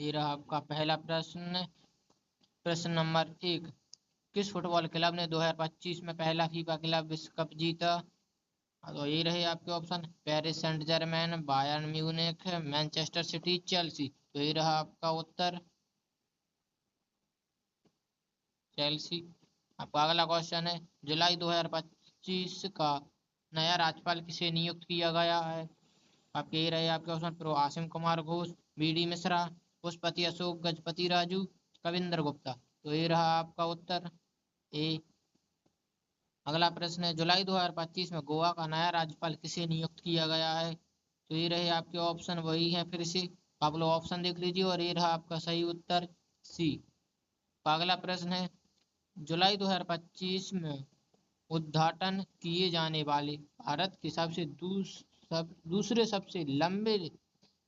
ये रहा आपका पहला प्रश्न। प्रश्न नंबर 1, किस फुटबॉल क्लब ने 2025 में पहला फीफा क्लब विश्व कप जीता? तो ये रहे आपके option, Paris Saint Germain, Bayern Munich, Manchester City, Chelsea. तो ये रहा आपका उत्तर, चेल्सी। आपका अगला क्वेश्चन है, जुलाई 2025 का नया राज्यपाल किसे नियुक्त किया गया है? आपके ये रहे आपके ऑप्शन, प्रो आसिम कुमार घोष, बीडी मिश्रा, पुष्पति अशोक गजपति राजू, कविंद्र गुप्ता। तो ये रहा आपका उत्तर ए। अगला प्रश्न है, जुलाई 2025 में गोवा का नया राज्यपाल किसे नियुक्त किया गया है? तो ये रहे आपके ऑप्शन, वही है फिर से, आप लोग ऑप्शन देख लीजिए, और ये रहा आपका सही उत्तर सी। अगला प्रश्न है, जुलाई 2025 में उद्घाटन किए जाने वाले भारत के दूसरे सबसे लंबे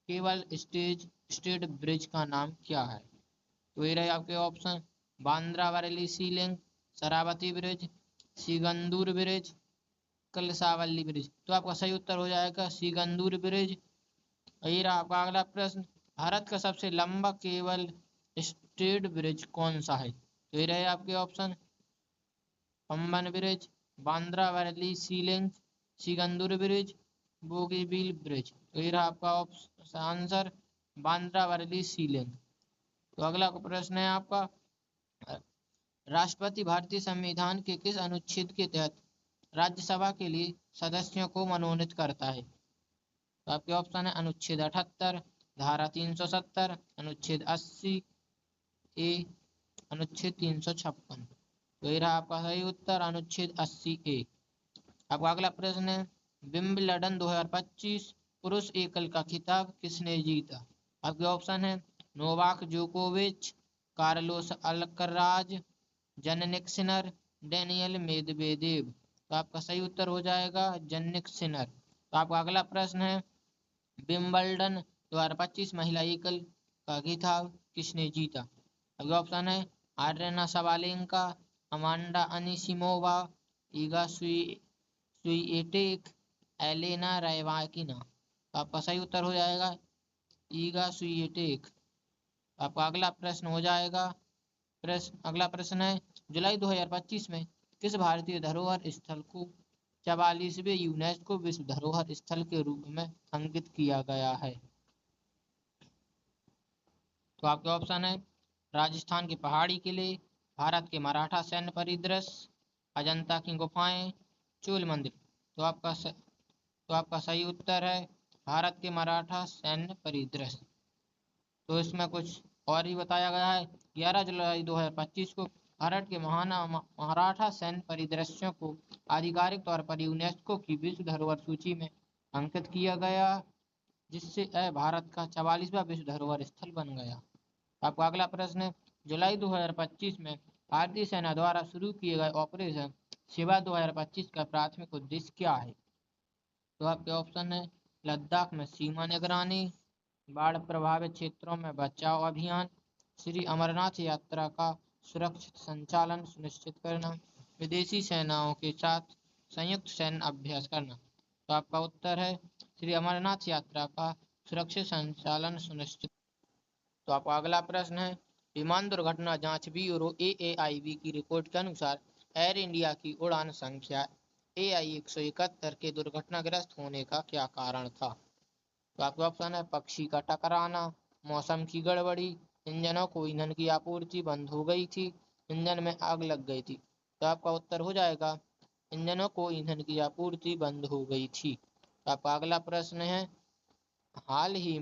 केबल स्टेट ब्रिज का नाम क्या है? तो ये रहे आपके option, Bandra Worli sea link, Sharavathi bridge, Sigandur bridge, Kalasavalli bridge. तो आपका सही उत्तर हो जाएगा सिगंदूर ब्रिज। ये रहा आपका अगला प्रश्न, भारत का सबसे लंबा केबल स्टेट ब्रिज कौन सा है? तो ये रहे आपके option, Pamban bridge, Bandra Worli sea link, सिगंदूर bridge, Bogibeel bridge. तो ये रहा आपका answer, Bandra Worli sea link. तो अगला प्रश्न है आपका, राष्ट्रपति भारतीय संविधान के किस अनुच्छेद के तहत राज्यसभा के लिए सदस्यों को मनोनीत करता है? तो आपके ऑप्शन है, अनुच्छेद 78, धारा 370, अनुच्छेद 80 ए, अनुच्छेद 356। तो ये रहा आपका सही उत्तर, अनुच्छेद 80 ए। आपका अगला प्रश्न है, विंबलडन 2025 पुरुष एकल का खिताब किसने जीता? आपके ऑप्शन है, नोवाक जोकोविच, कार्लोस अल्कराज, जनिक सिनर, डेनियल मेदवेदेव। तो आपका सही उत्तर हो जाएगा जनिक सिनर। तो आपका अगला प्रश्न है, विंबलडन 2025 महिला एकल का खिताब किसने जीता? अगला ऑप्शन है, Aryna Sabalenka, Amanda Anisimova, Iga Swiatek, Elena Rybakina. तो आपका सही उत्तर हो जाएगा ईगा स्विएटेक। आपका अगला प्रश्न हो जाएगा, अगला प्रश्न है, जुलाई 2025 में किस भारतीय धरोहर स्थल को 44वें यूनेस्को विश्व धरोहर स्थल के रूप में अंकित किया गया है? तो आपके ऑप्शन है, राजस्थान के पहाड़ी किले, भारत के मराठा सैन्य परिदृश्य, अजंता की गुफाएं, चोल मंदिर। तो आपका सही उत्तर है भारत के मराठा सैन्य परिदृश्य। तो इसमें कुछ और ही बताया गया है, 11 जुलाई 2025 को भारत के मराठा सैन्य परिदृश्यों को आधिकारिक तौर पर यूनेस्को की विश्व धरोहर सूची में अंकित किया गया, जिससे यह भारत का 44वां विश्व धरोहर स्थल बन गया। आपका अगला प्रश्न है, जुलाई 2025 में भारतीय सेना द्वारा शुरू किए गए ऑपरेशन शिवा 2025 का प्राथमिक उद्देश्य क्या है? तो आपके ऑप्शन है, लद्दाख में सीमा निगरानी, बाढ़ प्रभावित क्षेत्रों में बचाव अभियान, श्री अमरनाथ यात्रा का सुरक्षित संचालन सुनिश्चित करना, विदेशी सेनाओं के साथ संयुक्त सैन्य अभ्यास करना। तो आपका उत्तर है, श्री अमरनाथ यात्रा का सुरक्षित संचालन सुनिश्चित। तो आपका अगला प्रश्न है, विमान दुर्घटना जांच ब्यूरो AAIB की रिपोर्ट के अनुसार एयर इंडिया की उड़ान संख्या AI-171 के दुर्घटनाग्रस्त होने का क्या कारण था? तो आपके ऑप्शन है, पक्षी का टकराना, मौसम की गड़बड़ी, इंजनों को ईंधन की आपूर्ति बंद हो गई थी, इंजन में आग लग गई थी। तो आपका उत्तर हो जाएगा, इंजनों को ईंधन की आपूर्ति बंद हो गई थी। तो आपका अगला प्रश्न है, हाल ही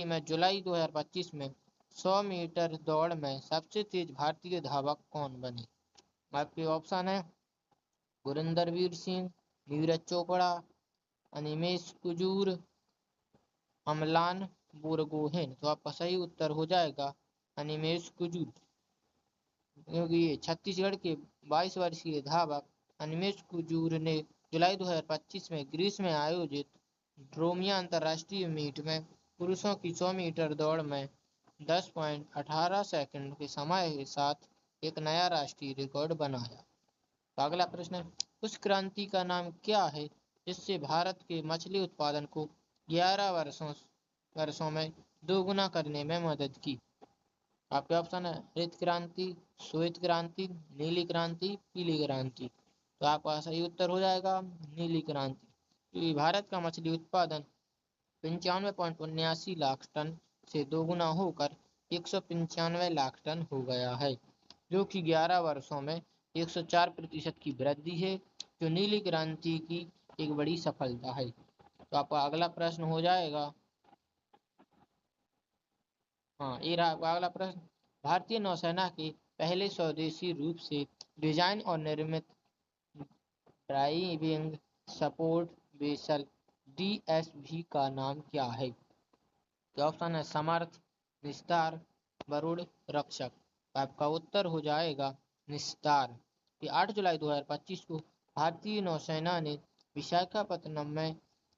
में जुलाई 2025 में 100 मीटर दौड़ में सबसे तेज भारतीय धावक कौन बने? आपके ऑप्शन है, गुरिंदरवीर सिंह, नीरज चोपड़ा, अनिमेश कुजूर, अमलान बोरगोहेन। तो आपका सही उत्तर हो जाएगा अनिमेश कुजूर, क्योंकि ये छत्तीसगढ़ के 22 वर्षीय धावक अनिमेश कुजूर ने जुलाई 2025 में ग्रीस में आयोजित ड्रोमिया अंतर्राष्ट्रीय मीट में पुरुषों की 100 मीटर दौड़ में 10.18 सेकंड के समय के साथ एक नया राष्ट्रीय रिकॉर्ड बनाया। तो अगला प्रश्न है, उस क्रांति का नाम क्या है जिससे भारत के मछली उत्पादन को 11 वर्षों में दोगुना करने में मदद की। आपके ऑप्शन है हरित क्रांति, श्वेत क्रांति, नीली क्रांति, पीली क्रांति। तो आपका सही उत्तर हो जाएगा नीली क्रांति, क्योंकि भारत का मछली उत्पादन 95.79 लाख टन से दोगुना होकर 195 लाख टन हो गया है, जो कि 11 वर्षों में 104% की वृद्धि है, जो नीली क्रांति की एक बड़ी सफलता है। तो आपका अगला प्रश्न हो जाएगा, हाँ ये रहा आपका अगला प्रश्न। भारतीय नौसेना के पहले स्वदेशी रूप से डिजाइन और निर्मित ड्राइविंग सपोर्ट वेसल डीएसवी का नाम क्या है? तो ऑप्शन है समर्थ, निस्तार, वरुण, रक्षक। आपका उत्तर हो जाएगा निस्तार। कि 8 जुलाई 2025 को भारतीय नौसेना ने विशाखापत्तनम में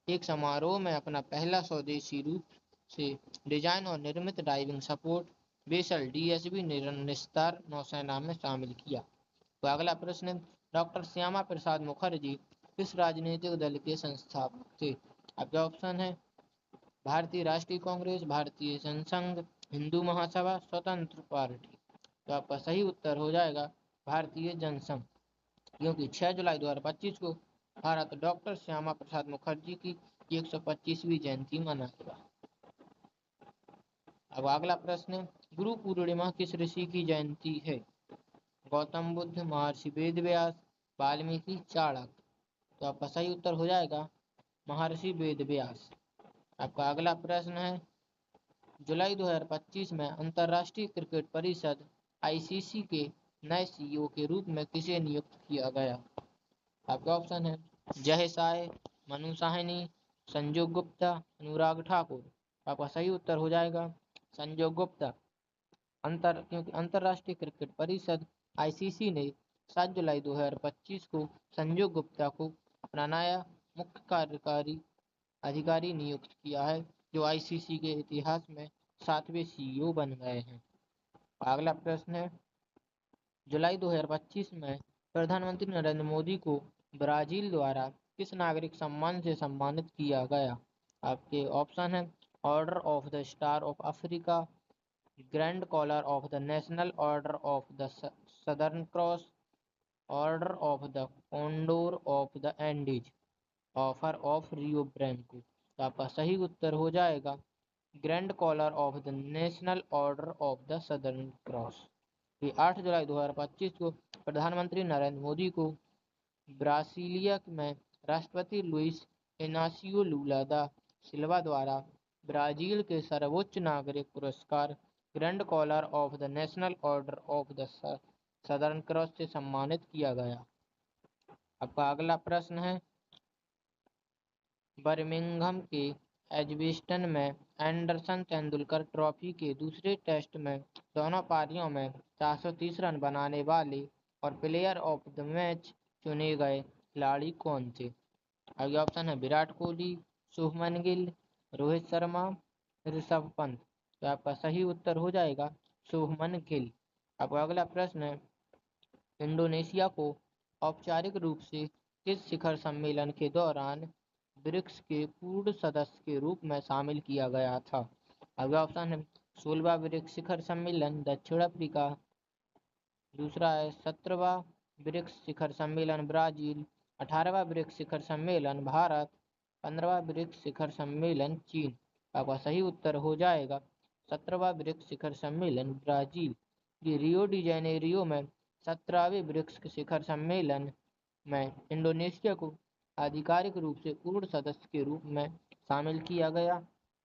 एक समारोह में अपना पहला स्वदेशी रूप से डिजाइन और निर्मित डाइविंग सपोर्ट बेसल डीएसबी निस्तार नौसेना में शामिल किया। तो अगला प्रश्न है, डॉक्टर श्यामा प्रसाद मुखर्जी किस राजनीतिक दल के संस्थापक थे? आपके ऑप्शन है भारतीय राष्ट्रीय कांग्रेस, भारतीय जनसंघ, हिंदू महासभा, स्वतंत्र पार्टी। तो आपका सही उत्तर हो जाएगा भारतीय जनसंघ, क्योंकि 6 जुलाई 2025 को भारत डॉक्टर श्यामा प्रसाद मुखर्जी की 125वीं जयंती मनाएगा। अब अगला प्रश्न है, गुरु पूर्णिमा किस ऋषि की जयंती है? गौतम बुद्ध, महर्षि वेद व्यास, वाल्मीकि, चाणक्य। तो आपका सही उत्तर हो जाएगा महर्षि वेद व्यास। आपका अगला प्रश्न है, जुलाई 2025 में अंतर्राष्ट्रीय क्रिकेट परिषद आईसीसी के नए सीईओ के रूप में किसे नियुक्त किया गया? आपका ऑप्शन है जय साय, मनु साहनी, संजू गुप्ता, अनुराग ठाकुर। आपका सही उत्तर हो जाएगा संजू गुप्ता। क्योंकि अंतर्राष्ट्रीय क्रिकेट परिषद आईसीसी ने 7 जुलाई 2025 को संजू गुप्ता को अपना नया मुख्य कार्यकारी अधिकारी नियुक्त किया है, जो आईसीसी के इतिहास में 7वें सीईओ बन गए हैं। अगला प्रश्न है, जुलाई 2025 में प्रधानमंत्री नरेंद्र मोदी को ब्राजील द्वारा किस नागरिक सम्मान से सम्मानित किया गया? आपके ऑप्शन है order of the Star of Africa, Grand Collar of the National Order of the Southern Cross, Order of the Condor of the Andes, offer of Rio Branco. तो आपका सही उत्तर हो जाएगा Grand Collar of the National Order of the Southern Cross. 8 जुलाई 2025 को प्रधानमंत्री नरेंद्र मोदी को ब्रासीलिया में राष्ट्रपति लुइस इनासियो लूला दा सिल्वा द्वारा ब्राजील के सर्वोच्च नागरिक पुरस्कार Grand Collar of the National Order of the Southern Cross से सम्मानित किया गया। आपका अगला प्रश्न है, बर्मिंघम के एजबेस्टन में एंडरसन तेंदुलकर ट्रॉफी के दूसरे टेस्ट में दोनों पारियों में 430 रन बनाने वाले और प्लेयर ऑफ द मैच चुने गए खिलाड़ी कौन थे? आगे ऑप्शन है विराट कोहली, शुभमन गिल, रोहित शर्मा, ऋषभ पंत। तो आपका सही उत्तर हो जाएगा शुभमन गिल। आपका अगला प्रश्न है, इंडोनेशिया को औपचारिक रूप से किस शिखर सम्मेलन के दौरान ब्रिक्स के पूर्ण सदस्य के रूप में शामिल किया गया था? अगला ऑप्शन है 16वां ब्रिक्स शिखर सम्मेलन दक्षिण अफ्रीका, दूसरा है 17वां ब्रिक्स शिखर सम्मेलन ब्राजील, 18वां ब्रिक्स शिखर सम्मेलन भारत, 15वां ब्रिक्स शिखर सम्मेलन चीन। आपका सही उत्तर हो जाएगा 17वां ब्रिक्स शिखर सम्मेलन ब्राजील। ये रियो डी जेनेरियो में 17वें ब्रिक्स शिखर सम्मेलन में इंडोनेशिया को आधिकारिक रूप से पूर्ण सदस्य के रूप में शामिल किया गया,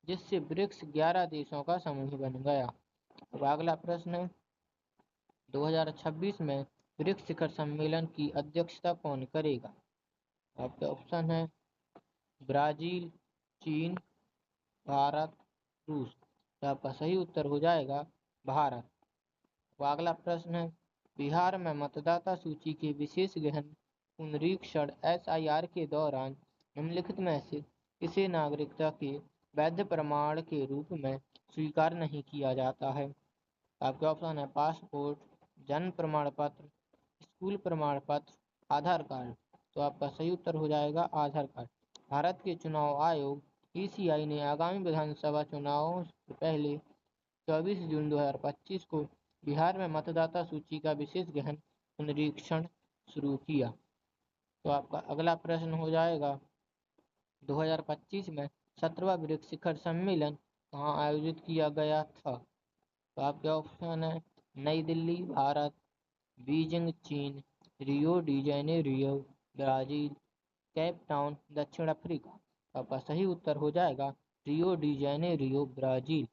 जिससे ब्रिक्स 11 देशों का समूह बन गया। अब अगला प्रश्न है, 2026 में ब्रिक्स शिखर सम्मेलन की अध्यक्षता कौन करेगा? आपके ऑप्शन है ब्राजील, चीन, भारत, रूस। तो आपका सही उत्तर हो जाएगा भारत। अब अगला प्रश्न है, बिहार में मतदाता सूची के विशेष गहन पुनरीक्षण एसआईआर के दौरान निम्नलिखित में से किसे नागरिकता के वैध प्रमाण के रूप में स्वीकार नहीं किया जाता है? आपके ऑप्शन है पासपोर्ट, जन्म प्रमाण पत्र, स्कूल प्रमाण पत्र, आधार कार्ड। तो आपका सही उत्तर हो जाएगा आधार कार्ड। भारत के चुनाव आयोग ईसीआई ने आगामी विधानसभा चुनावों से पहले 24 जून 2025 को बिहार में मतदाता सूची का विशेष गहन पुनरीक्षण शुरू किया। तो आपका अगला प्रश्न हो जाएगा 2025 में 17वां ब्रिक्स शिखर सम्मेलन कहाँ आयोजित किया गया था। तो आपके ऑप्शन है नई दिल्ली भारत, बीजिंग चीन, Rio de Janeiro Brazil, Cape Town दक्षिण अफ्रीका। आपका सही उत्तर हो जाएगा रियो डी जेनेरियो ब्राजील।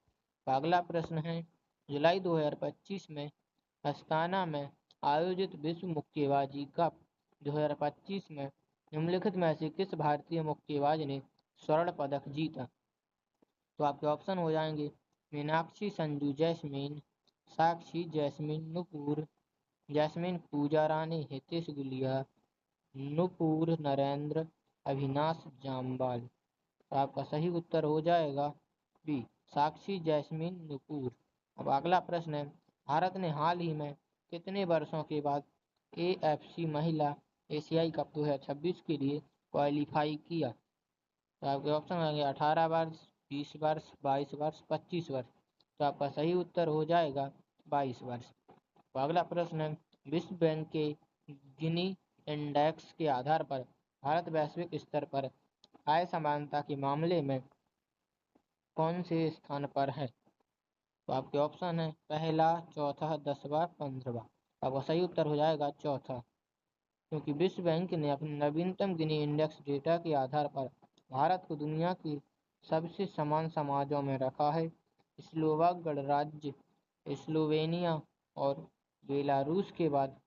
अगला प्रश्न है जुलाई 2025 में अस्ताना में आयोजित विश्व मुक्केबाजी कप 2025 में निम्नलिखित में से किस भारतीय मुक्केबाज ने स्वर्ण पदक जीता। तो आपके ऑप्शन हो जाएंगे मीनाक्षी संजू जैस्मिन, साक्षी जैस्मिन नुपुर, जैस्मिन पूजा रानी, हितेश गुलिया, नुपुर नरेंद्र, अविनाश जामवाल। तो आपका सही उत्तर हो जाएगा बी साक्षी जैस्मिन नुपुर। अब अगला प्रश्न है भारत ने हाल ही में कितने वर्षों के बाद AFC महिला एशियाई कप 2026 के लिए क्वालिफाई किया। तो आपके ऑप्शन आएंगे 18 वर्ष, 20 वर्ष, 22 वर्ष, 25 वर्ष। तो आपका सही उत्तर हो जाएगा 22 वर्ष। तो अगला प्रश्न है विश्व बैंक के गिनी इंडेक्स के आधार पर भारत वैश्विक स्तर पर आय समानता के मामले में कौन से स्थान पर है। तो आपके ऑप्शन है पहला, चौथा, 10वां, 15वां। आपका सही उत्तर हो जाएगा चौथा, क्योंकि विश्व बैंक ने अपने नवीनतम गिनी इंडेक्स डेटा के आधार पर भारत को दुनिया के सबसे समान समाजों में रखा है। स्लोवाक गणराज्य, स्लोवेनिया और बेलारूस के बाद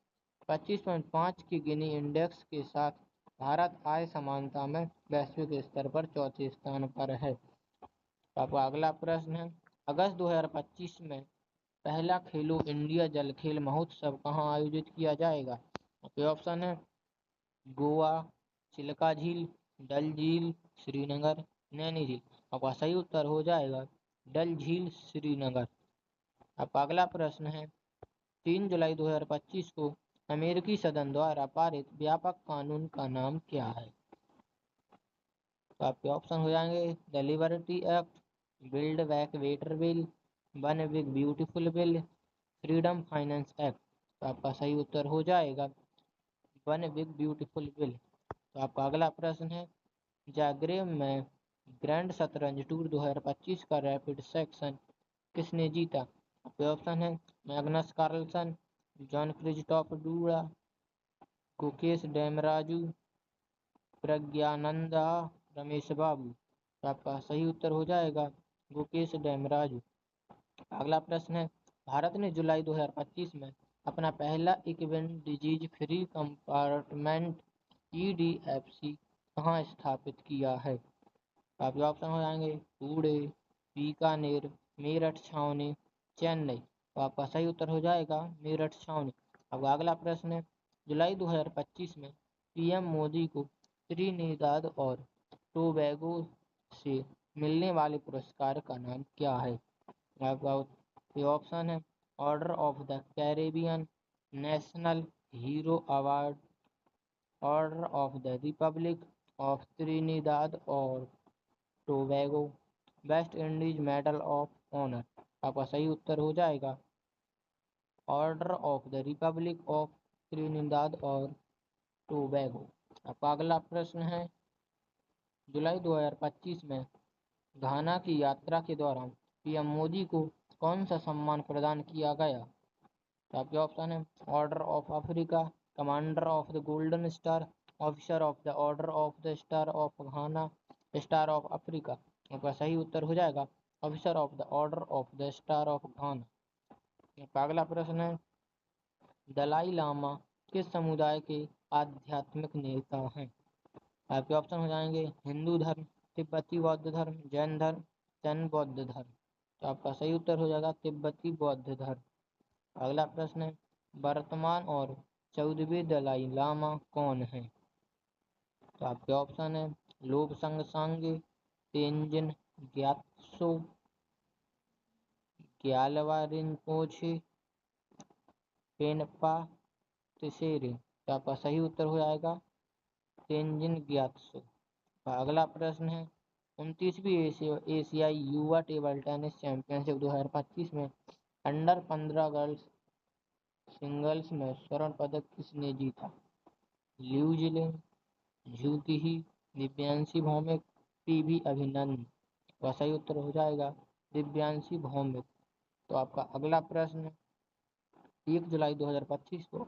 25.5 के गिनी इंडेक्स के साथ भारत आय समानता में वैश्विक स्तर पर चौथे स्थान पर है। आपका अगला प्रश्न है अगस्त 2025 में पहला खेलो इंडिया जल खेल महोत्सव कहाँ आयोजित किया जाएगा। आपके ऑप्शन है गोवा, चिल्का झील, डल झील, श्रीनगर, नैनी झील। आपका सही उत्तर हो जाएगा डल झील श्रीनगर। अब अगला प्रश्न है 3 जुलाई 2025 को अमेरिकी सदन द्वारा पारित व्यापक कानून का नाम क्या है। तो आपके ऑप्शन हो जाएंगे the liberty act, build back better bill, one big beautiful bill, freedom finance act. तो आपका सही उत्तर हो जाएगा वन बिग ब्यूटीफुल बिल। तो आपका अगला प्रश्न है जाग्रेब में ग्रैंड शतरंज टूर 2025 का रैपिड सेक्शन किसने जीता। आपके ऑप्शन है Magnus Carlsen, Jan Krzysztof Duda, Gukesh Dommaraju, Praggnanandhaa, Ramesh Babu. तो आपका सही उत्तर हो जाएगा गुकेश डेमराजू। अगला प्रश्न है भारत ने जुलाई 2025 में अपना पहला equine disease free compartment EDFC कहाँ स्थापित किया है। आपके ऑप्शन हो जाएंगे पुणे, बीकानेर, मेरठ छावनी, चेन्नई। तो आपका सही उत्तर हो जाएगा मेरठ छावनी। अब अगला प्रश्न है जुलाई 2025 में PM मोदी को त्रिनिदाद और टोबैगो से मिलने वाले पुरस्कार का नाम क्या है। आपका ऑप्शन है order of the Caribbean, national hero award, order of the republic of Trinidad और Tobago, West Indies medal of honour. आपका सही उत्तर हो जाएगा order of the republic of Trinidad और टोबैगो। आपका अगला प्रश्न है जुलाई 2025 में घाना की यात्रा के दौरान PM मोदी को कौन सा सम्मान प्रदान किया गया। तो आपके ऑप्शन है order of Africa, commander of the golden star, officer of the order of the Star of Ghana, star of Africa. आपका सही उत्तर हो जाएगा officer of the order of the Star of घाना। अगला प्रश्न है दलाई लामा किस समुदाय के आध्यात्मिक नेता हैं। आपके ऑप्शन हो जाएंगे हिंदू धर्म, तिब्बती बौद्ध धर्म, जैन धर्म, जैन बौद्ध धर्म। तो आपका सही उत्तर हो जाएगा तिब्बती बौद्ध धर्म। अगला प्रश्न है वर्तमान और 14वें दलाई लामा कौन है। तो आपके ऑप्शन है लोबसंग सांगे, तेंजिन ग्यात्सो, ग्यालवा रिनपोछे, पेनपा त्सेरी। तो आपका सही उत्तर हो जाएगा तेंजिन ग्यात्सो। अगला प्रश्न है 29वीं एशियाई युवा टेबल टेनिस चैंपियनशिप 2025 में अंडर 15 गर्ल्स सिंगल्स में स्वर्ण पदक किसने जीता? लिu जिलिंग, झू ही, दिव्यांशी भौमिक, पीवी अभिनंदन। तो सही उत्तर हो जाएगा दिव्यांशी भौमिक। तो आपका अगला प्रश्न, 1 जुलाई 2025 को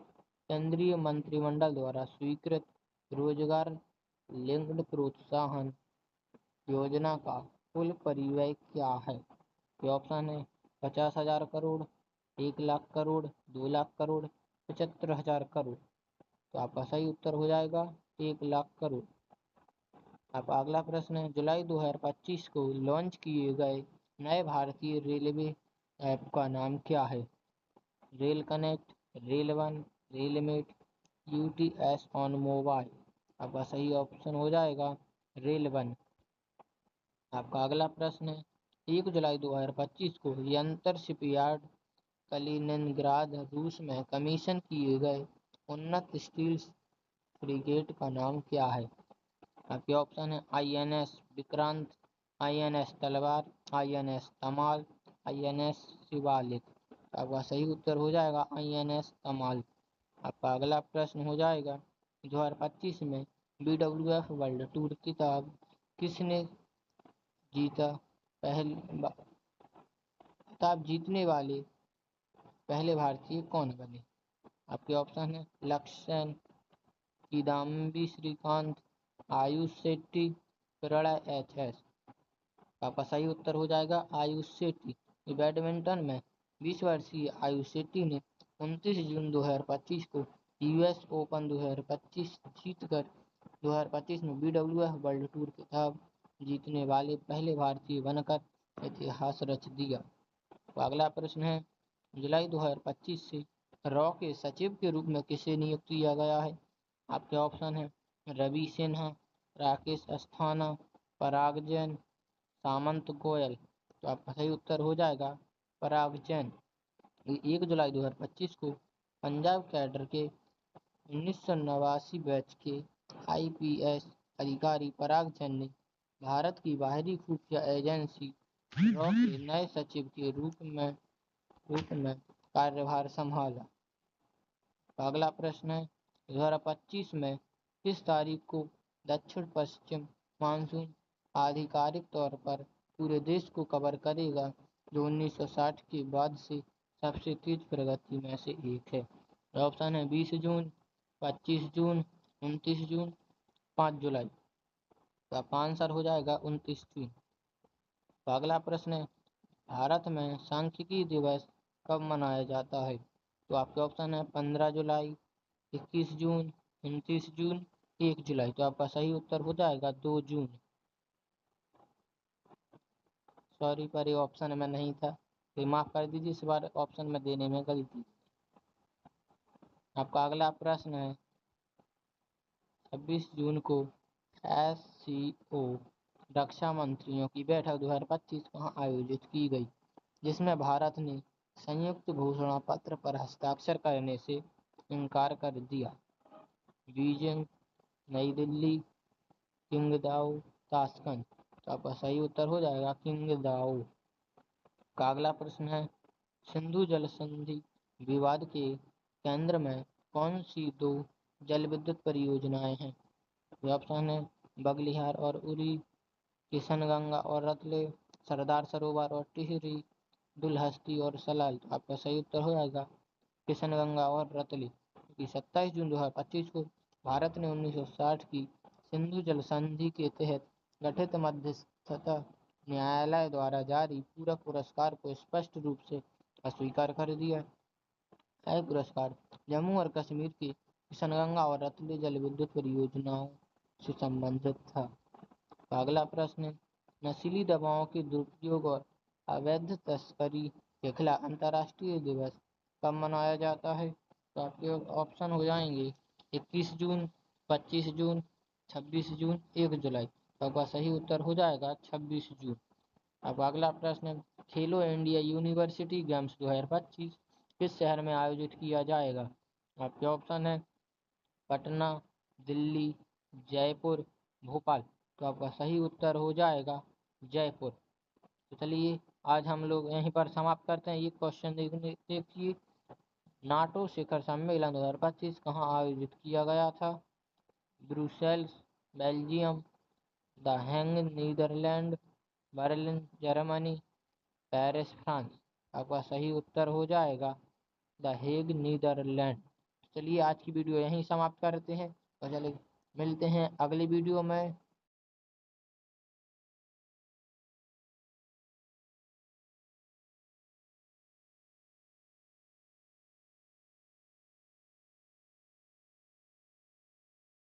केंद्रीय मंत्रिमंडल द्वारा स्वीकृत रोजगार लिंक्ड प्रोत्साहन योजना का कुल परिव्यय क्या है? ये ऑप्शन है 50,000 करोड़, 1 लाख करोड़, 2 लाख करोड़, 75,000 करोड़। तो आपका सही उत्तर हो जाएगा 1 लाख करोड़। अब अगला प्रश्न है, जुलाई 2025 को लॉन्च किए गए नए भारतीय रेलवे ऐप का नाम क्या है? Rail Connect, Rail One, Rail Mate, UTS on mobile. आपका सही ऑप्शन हो जाएगा रेल वन। आपका अगला प्रश्न है, 1 जुलाई 2025 को यंत्र शिपयार्ड कलिनिनग्राद रूस में कमीशन किए गए उन्नत स्टील फ्रिगेट का नाम क्या है? आपके ऑप्शन है INS विक्रांत, INS तलवार, INS तमाल, INS शिवालिक। आपका सही उत्तर हो जाएगा INS तमाल। आपका अगला प्रश्न हो जाएगा, 2025 में BWF वर्ल्ड टूर खिताब किसने जीता? खिताब जीतने वाले पहले भारतीय कौन बने? आपके ऑप्शन है लक्ष्य सेन, किदाम्बी श्रीकांत, आयुष शेट्टी, प्रणय HS। आपका सही उत्तर हो जाएगा आयुष शेट्टी। बैडमिंटन में 20 वर्षीय आयुष शेट्टी ने 29 जून 2025 को US ओपन 2025 जीतकर 2025 में BWF वर्ल्ड टूर खिताब जीतने वाले पहले भारतीय बनकर इतिहास रच दिया। तो अगला प्रश्न है, जुलाई 2025 से रॉ के सचिव के रूप में किसे नियुक्त किया गया है? आपके ऑप्शन है रवि सिन्हा, राकेश अस्थाना, पराग जैन, सामंत गोयल। तो आपका सही उत्तर हो जाएगा पराग जैन। 1 जुलाई 2025 को पंजाब कैडर के 1989 बैच के IPS अधिकारी पराग जैन ने भारत की बाहरी खुफिया एजेंसी रॉ के नए सचिव के रूप में कार्यभार संभाला। अगला प्रश्न है, 2025 में किस तारीख को दक्षिण पश्चिम मानसून आधिकारिक तौर पर पूरे देश को कवर करेगा, जो 1960 के बाद से सबसे तेज प्रगति में से एक है? ऑप्शन है 20 जून, 25 जून, 29 जून, 5 जुलाई। तो आपका आंसर हो जाएगा 29 जून। तो अगला प्रश्न है, भारत में सांख्यिकी दिवस कब मनाया जाता है? तो आपके ऑप्शन है 15 जुलाई, 21 जून, 29 जून, 1 जुलाई। तो आपका सही उत्तर हो जाएगा 2 जून। सॉरी पर ये ऑप्शन में नहीं था, तो माफ कर दीजिए, इस बार ऑप्शन में देने में गलती। आपका अगला प्रश्न है, 26 जून को SCO रक्षा मंत्रियों की बैठक 2025 कहाँ आयोजित की गई, जिसमें भारत ने संयुक्त घोषणा पत्र पर हस्ताक्षर करने से इनकार कर दिया? बीजिंग, नई दिल्ली, किंगदाओ, ताशकंद। तो आपका सही उत्तर हो जाएगा किंगदाओ। का अगला प्रश्न है, सिंधु जल संधि विवाद के केंद्र में कौन सी 2 जल विद्युत परियोजनाएं हैं? ऑप्शन है बगलिहार और उरी, किशनगंगा और रतले, सरदार सरोवर और टिहरी, दुलहस्ती और सलाल। तो आपका सही उत्तर हो जाएगा किशनगंगा और रतले। 27 जून 2025 को भारत ने 1960 की सिंधु जल संधि के तहत गठित मध्यस्थता न्यायालय द्वारा जारी पूरक पुरस्कार को स्पष्ट रूप से अस्वीकार कर दिया। यह पुरस्कार जम्मू और कश्मीर की किशनगंगा और रतले जल विद्युत परियोजनाओं से संबंधित था। अगला प्रश्न, नशीली दवाओं के दुरुपयोग और अवैध तस्करी के खिलाफ अंतर्राष्ट्रीय दिवस कब मनाया जाता है? तो आपके ऑप्शन हो जाएंगे 21 जून, 25 जून, 26 जून, 1 जुलाई। तो आपका सही उत्तर हो जाएगा 26 जून। अब अगला प्रश्न, खेलो इंडिया यूनिवर्सिटी गेम्स 2025 किस शहर में आयोजित किया जाएगा? आपके ऑप्शन है पटना, दिल्ली, जयपुर, भोपाल। तो आपका सही उत्तर हो जाएगा जयपुर। तो चलिए आज हम लोग यहीं पर समाप्त करते हैं। ये क्वेश्चन देखिए, नाटो शिखर सम्मेलन 2025 कहाँ आयोजित किया गया था? Brussels, Belgium, the Hague, Netherlands, Berlin, Germany, Paris, France. आपका सही उत्तर हो जाएगा द हेग, नीदरलैंड। चलिए आज की वीडियो यहीं समाप्त करते हैं और चलिए मिलते हैं अगली वीडियो में।